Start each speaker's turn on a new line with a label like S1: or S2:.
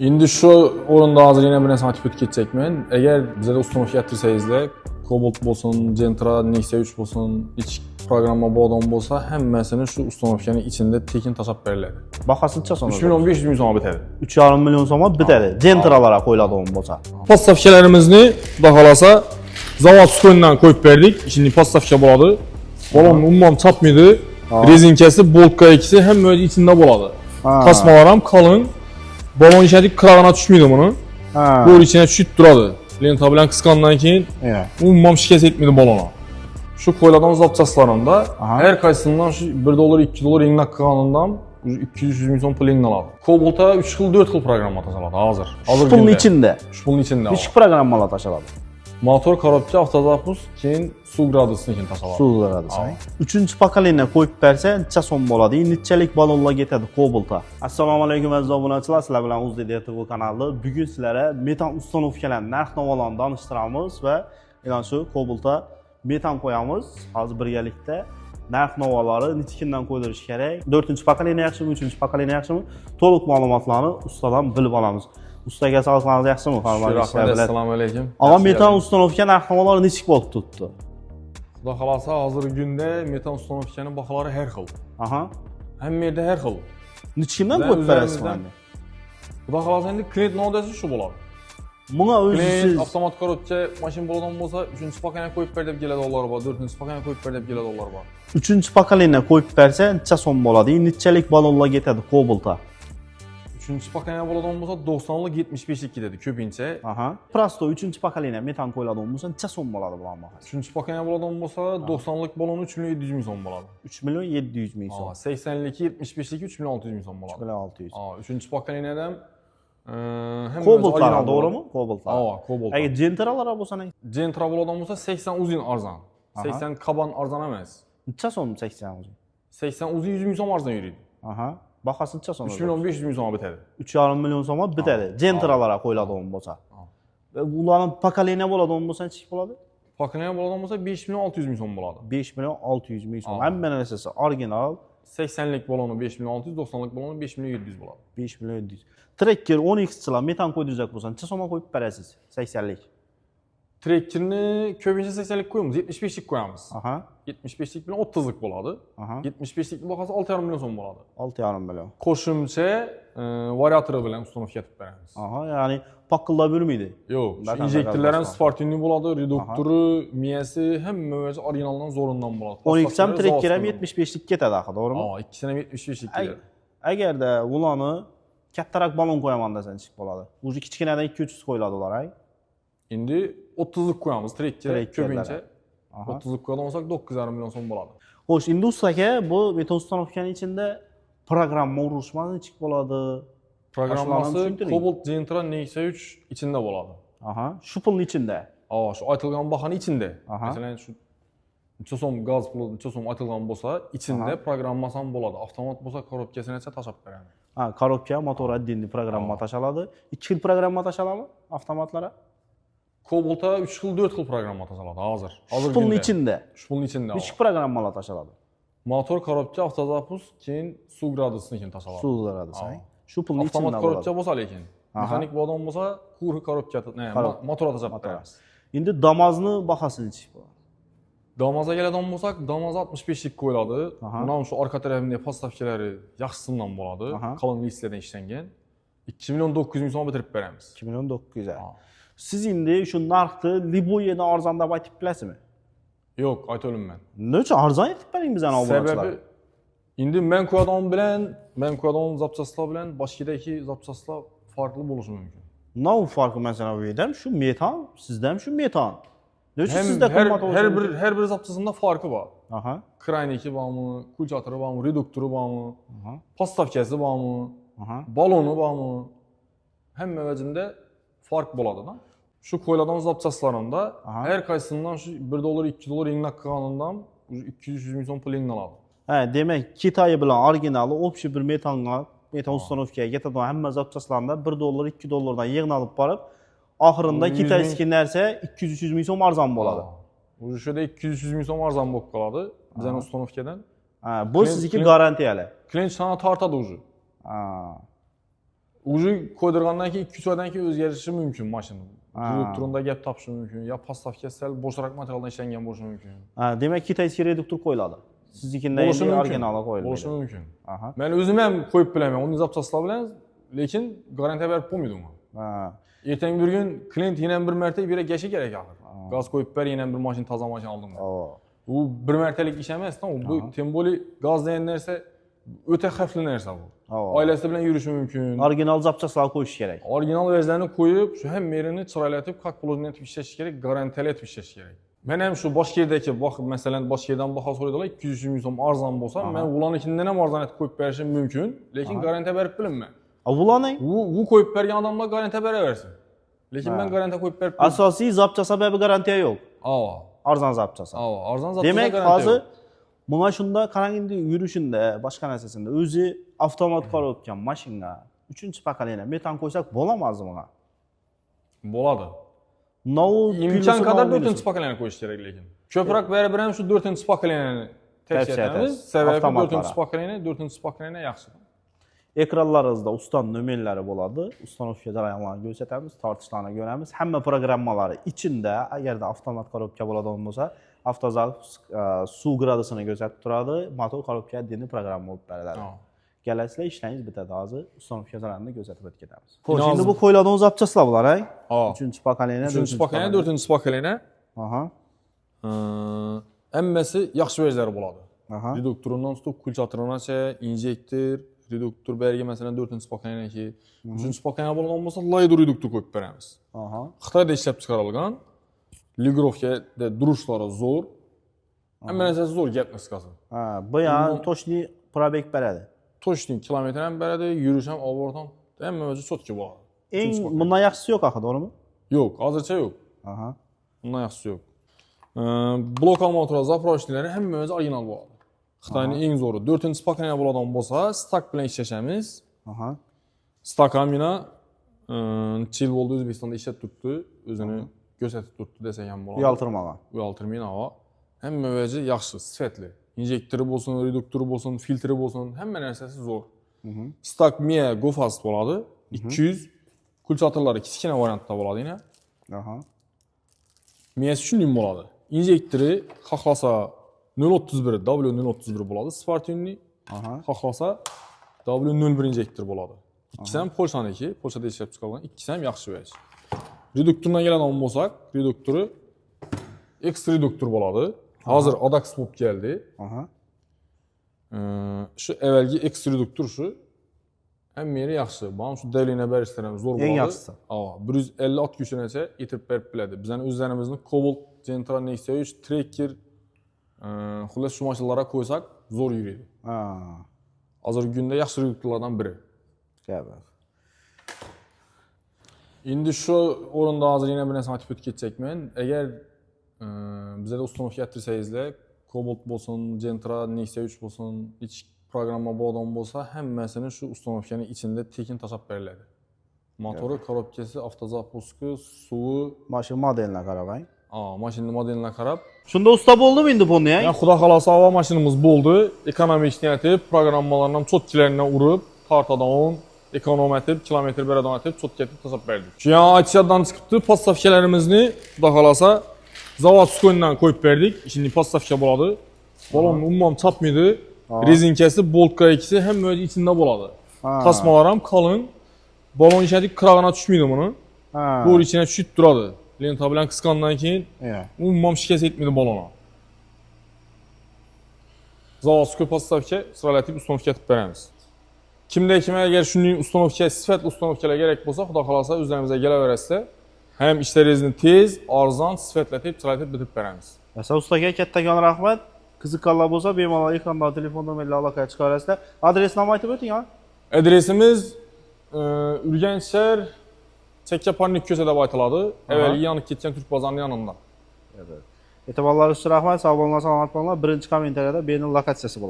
S1: Endi şu o'rinda hozir yana bir narsani aytib o'tib ketsekman. Agar bizga ustanovka yaptirsangizlar, Cobalt bo'lsin, Gentra, Nexia 3 bo'lsin, ichki programma bo'ladigan bo'lsa, hammasini shu ustanovkaning ichida tekin tashlab beriladi.
S2: Bahasınca sonra.
S1: 3 milyon 500 ming so'mga bitadi.
S2: 3,5 milyon so'mga bitadi. Gentralara qo'yiladigan bo'lsa.
S1: Postavkalarimizni xudo xolasa zavod uskundan qo'yib berdik. Ichini postavka bo'ladi. Balon umuman chapmaydi. Rezinkasi, boltka ikisi hamma ichida bo'ladi. Tasmalar ham qalin. Balon ichida krag'ana tushmaydi buni. Bu ichine tushib turadi. Lenta bilan qisqandan keyin umuman shikast etmaydi balonni. Shu qo'yiladigan zapchastlarimda har qaysidan shu $1, $2 ringnak qilganidan 200 ming so'm pul aladi. Cobalt'a 3 xil 4 xil programma tashaladi hozir.
S2: Shu pulning ichida.
S1: Shu pulning ichida.
S2: Nechta programmalar tashaladi?
S1: Motor, korobka, avtozapus, keyin suv gradusini keyin tashaladi.
S2: Suv gradusini. 3-pakalinya qo'yib bersa, necha so'm bo'ladi? Nechalik balonlar ketadi Cobalt'a? Assalomu alaykum aziz obunachilar, sizlar bilan O'zbek TV kanali. Bugun sizlarga metan ustanovkalar narx-navolarni tanishtiramiz va e'lon shu Cobalt'a metan qo'yamiz. Hozir birgalikda narx-navolari necha kundan qo'ydirish kerak? 4-pakalinya yaxshimi, 3-pakalinya yaxshimi? To'liq ma'lumotlarni ustadan bilib olamiz. Ustaga sog'liqlaringiz yaxshimi?
S1: Assalomu alaykum.
S2: Og'a metan ustanovka narx-navolari nechik bo'lib turibdi?
S1: Xudo xolasa hozirgi kunda metan ustanovkaning baholari har xil. Hamma yerda har xil.
S2: Necha kundan qo'yib berasiz mana?
S1: Xudo xolasa endi klient nodasi shu bo'ladi.
S2: Bunga o'zingiz
S1: avtomat korobka mashin bo'ladigan bo'lsa, 3-pakana qo'yib ber deb keladiganlar bor, 4-pakana qo'yib ber deb keladiganlar bor.
S2: 3-pakalinya qo'yib bersa, necha so'm bo'ladi? Nechalik balonlar ketadi Cobalt'a?
S1: 3-pakana bo'ladigan bo'lsa 90lik 75lik ketadi ko'pincha.
S2: Prosto 3-pakalinya metan qo'yiladigan bo'lsa necha so'm bo'ladi bular mahal?
S1: 3-pakana bo'ladigan bo'lsa 90lik balon 3 milyon 700 ming so'm bo'ladi.
S2: 3 milyon 700 ming so'm.
S1: 80lik 75lik 3 milyon 600 ming so'm bo'ladi.
S2: 3 milyon 600.
S1: 3-pakanadan
S2: Cobalt'lar to'g'rimi? Cobalt'lar.
S1: Cobalt.
S2: Agar Gentralar bo'lsa ne?
S1: Gentra bo'ladigan bo'lsa 80 uzun arzon. 80 kaban arzon emas.
S2: Necha so'm 80 uzun?
S1: 80 uzun 100 ming so'm arzon yuradi.
S2: Bahasi necha so'm?
S1: 3 milyon 500 ming so'mga bitadi.
S2: 3,5 milyon so'mga bitadi. Gentralara qo'yiladigan bo'lsa. Ularning pakaleniya bo'ladigan bo'lsa necha bo'ladi?
S1: Pakaleniya bo'ladigan bo'lsa 5 milyon 600 ming so'm bo'ladi.
S2: 5 milyon 600 ming so'm. Hamma narsasi original.
S1: 80lik baloni 5 milyon 600, 90lik baloni 5 milyon 700 bo'ladi.
S2: 5 milyon 700. Trekker 10x'chilar metan qo'ydirajak bo'lsa, necha so'mga qo'yib berasiz? 80lik.
S1: Trekkerni ko'pincha 80lik qo'yamiz, 75lik qo'yamiz. 75lik bilan 30lik bo'ladi. 75lik bahasi 6,5 million so'm bo'ladi.
S2: 6,5 million.
S1: Qo'shimcha variatori bilan ustanovka etib beramiz.
S2: Ya'ni paqqillab yurmaydi.
S1: Yo'q, injektorlar ham sportivniy bo'ladi, reduktori, miyasi hamma o'zi originaldan zo'rindan bo'ladi.
S2: 10x ham trekker ham 75lik ketadi axir, to'g'rimi?
S1: Ikkisini ham 75lik ketadi.
S2: Agarda ularni kattaroq balon qo'yaman desa nechik bo'ladi? O'zi kichkinadan 200 qo'yiladi ular, ay.
S1: Endi 30lik qo'yamiz trekker ko'pincha. 30lik qo'yadigan bo'lsak 9,5 million so'm bo'ladi.
S2: Xo'sh, endi ustaga bu metan ustanovkaning ichida programma urishmasi nechik bo'ladi?
S1: Programmasi Cobalt, Gentra, Nexia 3 ichida bo'ladi.
S2: Shu pulning ichida.
S1: Shu aytilgan bahoning ichida. Masalan, shu necha so'm gaz puli, necha so'm aytilgan bo'lsa, ichida programmasi ham bo'ladi. Avtomat bo'lsa korobkasini esa tashab beramiz.
S2: Korobka, motor отдельный programma tashaladi. 2 xil programma tashaladimi avtomatlarga?
S1: Cobalt'a 3 xil 4 xil programma tashaladi hozir.
S2: Shu pulning ichida.
S1: Shu pulning ichida.
S2: Nechta programmalar tashaladi?
S1: Motor, korobka, avtozapus, keyin suv gradusini keyin tashaladi.
S2: Suv gradusini. Shu pulning ichida
S1: avtomat korobka bo'lsa lekin. Mexanik bo'lgan bo'lsa, quri korobka, motor tashab beramiz.
S2: Endi damozni bahasi nechik bo'ladi?
S1: Damozga keladigan bo'lsak, damoz 65lik qo'yiladi. Mana shu orqa tarafida postavkalari yaxshisidan bo'ladi. Qalin listlardan ishlangan. 2 milyon 900 ming so'm bitirib beramiz.
S2: 2 milyon 900. Siz endi shu narxni Liboyeda arzon deb aytib bilasizmi?
S1: Yo'q, ayta olmayman.
S2: Nechun arzon aytib bering bizani obunachilar?
S1: Sababi endi men qo'yadigan zapchastlar bilan boshqadagi zapchastlar farqli bo'lishi mumkin.
S2: Nima farqi masalan bu yerda shu metan, sizda ham shu metan. Nechun sizda qimmat bo'lsa?
S1: Har bir zapchasында farqi bor. Krayniki bormi, kulchatori bormi, reduktori bormi, postavkasi bormi, baloni bormi? Hamma vajinda farq bo'ladi-da. Shu qo'yiladigan zapchastlarimda har qaysidan shu $1, $2 ringnak qilganidan 200 ming so'm pul aladi.
S2: Demak, Xitoy bilan originali общий bir metan ustanovkaga ketadigan hamma zapchastlarida $1, $2 dan yig'nalib borib, oxirida Xitoyskiy narsa 200-300 ming so'm arzon bo'ladi.
S1: O'sha yerda 200 ming so'm arzon bo'lib qoladi bizning ustanovkadan.
S2: Bu sizniki garantiyali.
S1: Klient sana tortadi o'zi. Ucu qoydurğandan ki 2-3 aydan ki özgərişi mümkün maşının. Reduktorunda gəp tapışı mümkün. Ya pastafka səl boşaraq materialdan işlənən boşu mümkün.
S2: Demək ki, təysi reduktor qoyuladı. Sizikində indi orijinalı qoyuldu.
S1: Boşu mümkün. Mən özüm həm qoyub biləm, onu nizab çasıla bilən, lakin garantiya verib bulmaydım onu. Ertəng bir gün klient yenə bir mərtə bir gəşi gərək axır. Qaz qoyub bər yenə bir maşın, taza maşın aldım. Bu bir mərtəlik iş emas, tamam? Bu temboli qaz deyənlərsə ötə xəfli nərsə bu. Ailəsi bilən yürüşü mümkün.
S2: Orijinal zapçaslar qoyuş gərək.
S1: Orijinal vəzlərini qoyub, şu həm merini çıraylatıb, kak blozunu etib işləş gərək, garantiyali etib işləş gərək. Mən həm şu Başkerdəki, bax, məsələn, Başkerdən baxa soruyorlar, 200 min som arzan bolsa, mən Vulan ikindən həm arzan etib qoyub bərişim mümkün, lakin garantiya verib bilinmə.
S2: Vulan nə?
S1: Bu qoyub bərgən adamlar garantiya verə versin. Lakin mən garantiya qoyub bərib bilinmə.
S2: Asasi zapçasa bəbi garantiya yox. Arzan zapçasa.
S1: Arzan zapçasa
S2: demək,
S1: garantiya yox.
S2: hazır maşında, qarangindi yürüşündə, başqa nəsəsində özü avtomat qarayotgan maşınğa 3-cü pakaleniya metan qoysaq bolamazdı buna?
S1: Boladı.
S2: İmkan
S1: kadar 4-cü pakaleniya qoyuş gərək lakin. Köprək verə biləm şu 4-cü pakaleniyanı təvsiyə etəmiz. Səbəbi 4-cü pakaleniya yaxşıdır.
S2: Ekranlarınızda ustan nömerləri boladı. Ustanovka jarayonlarını göstərəmiz, tartışlarını görəmiz. Həmmə proqrammaları içində, əgər də avtomat korobka boladan olsa, avtozaq su qradısını göstərib turadı, motor korobkaya dini proqram olub bərələri. Gələsilə işləyiniz bitədi hazır. Ustanovka jarayonunu göstərib gedəmiz. Şimdi bu qoyladığınız zapçaslar bunlar, ay? 3-cü pakaleniya,
S1: 3-cü pakaleniya, 4-cü pakaleniya. Əmməsi yaxşı vəcləri boladı. Reduktorundan tutub, kulçatırına injektor, reduktor bərgə məsələn 4-cü pakaleniya ki, 3-cü pakaleniya boladan olmasa, laydo reduktor qoyub bərəmiz. Xitayda işləb çıxarılğan, liqrovkada duruşları zor, əmən əsası zor gətmə sıqası.
S2: Bu yəni toşni probek bərədir.
S1: Toşni kilometrən bərədir, yürüşəm, avordan, əmən özü çok ki boladı.
S2: Bundan yaxşısı yox axı, doğru mu?
S1: Yox, hazırca yox. Bundan yaxşısı yox. Blok almatura zapravşniləri həmmə özü orijinal boladı. Xitayının ən zoru 4-cü pakaleniya boladan bolsa, stak bilən işləşəmiz. Stakam yenə çil oldu, Özbəkistanda işlət tutdu, özünü göstərib tutdu desək həm boladı.
S2: Uyaltırmağa.
S1: Uyaltırmayın hava. Həm məvəci yaxşı, sifətli. İnjektoru bolsun, reduktoru bolsun, filtri bolsun, həmmə nərsəsi zor. Stak Mia Gofast boladı. 200 kulçatırları kiçkinə variantda boladı yenə. Miyəsi 3 ünlü boladı. İnjektoru xaxlasa 0.31 W0.31 boladı. Sıfar tünlü xaxlasa W01 injektor boladı. İkisəm Polşanı ki, Polşada işləb çıxarılan ikisəm yaxşı vəc. Reduktorundan gələn alım olsaq, reduktoru X reduktor boladı. Hazır ADAX Pop gəldi. Şu əvvəlki X reduktor şu həm yeri yaxşı. Bana şu dəvliyinə bər istərəm zor boladı.
S2: En yaxşısı.
S1: 150 at gücünəcə yetirib bərib bilədi. Bizən özlərimizin Cobalt, Gentra, Nexia 3, Tracker, xülas şu maşınlara qoysaq zor yürüydü. Hazır gündə yaxşı reduktorlardan biri. İndi şu oranda hazır yenə bir nəsə atipət keçəcək mən. Əgər bizə də ustanovka gətirsəyizlə, Cobalt bolsun, Gentra, Nexia 3 bolsun, iç proqramma boladan bolsa, həmməsinin şu ustanovkanın içində tekin taşab bərilədi. Motoru, korobkesi, avtozapusku, suyu.
S2: Maşın modelinə qarabay.
S1: Maşının modelinə qarab.
S2: Şunda usta boldu mu indi bunu ya?
S1: Yəni, xuda xalası hava maşınımız boldu. Ekonomi işləyətib, proqrammalarından çotkilərinə urub, partadan 10, ekonom etib, kilometr bərədən etib, çot getib tasab bərdik. Yəni, Aytişaddan çıxıbdı, pastavkələrimizni xuda xalasa Zavad Sukoyundan qoyub bərdik. Şimdi pastavkə boladı. Balon umumam çapmıydı. Rezinkəsi, boltka ikisi həm özü içində boladı. Tasmalarım kalın. Balon işlədik, qırağına düşmüydü bunu. Qor içinə düşüb duradı. Lenta bilən qısqandan ki, umumam şikəs etmiydi balona. Zavad Sukoy pastavkə sıralatib ustanovka etib bərəmiz. Kimdə kimə əgər şunun ustanovka, sifətli ustanovkələ gərək bolsa, xuda xalasa özlərimizə gələ verəsə, həm işlərinizin tez, arzan, sifətlətib, sıralatib bitib bərəmiz.
S2: Məsələn, ustaya kətdəkan rəhmət, qızıqqallar bolsa, bemallar ekranda, telefonda məllə alaqaya çıxarəslə. Adresini aytıb ötün ya?
S1: Adresimiz Ürgənc şəhər Çəkkə Parnik köşədə baytaladı. Əvvəlki yanıq keçən Türk bazarının yanında.
S2: Etibarlar üstü rəhmət, sağ olunlar, salamat olunlar. Birinci kommentariyada Beynin lokasiyası buladı.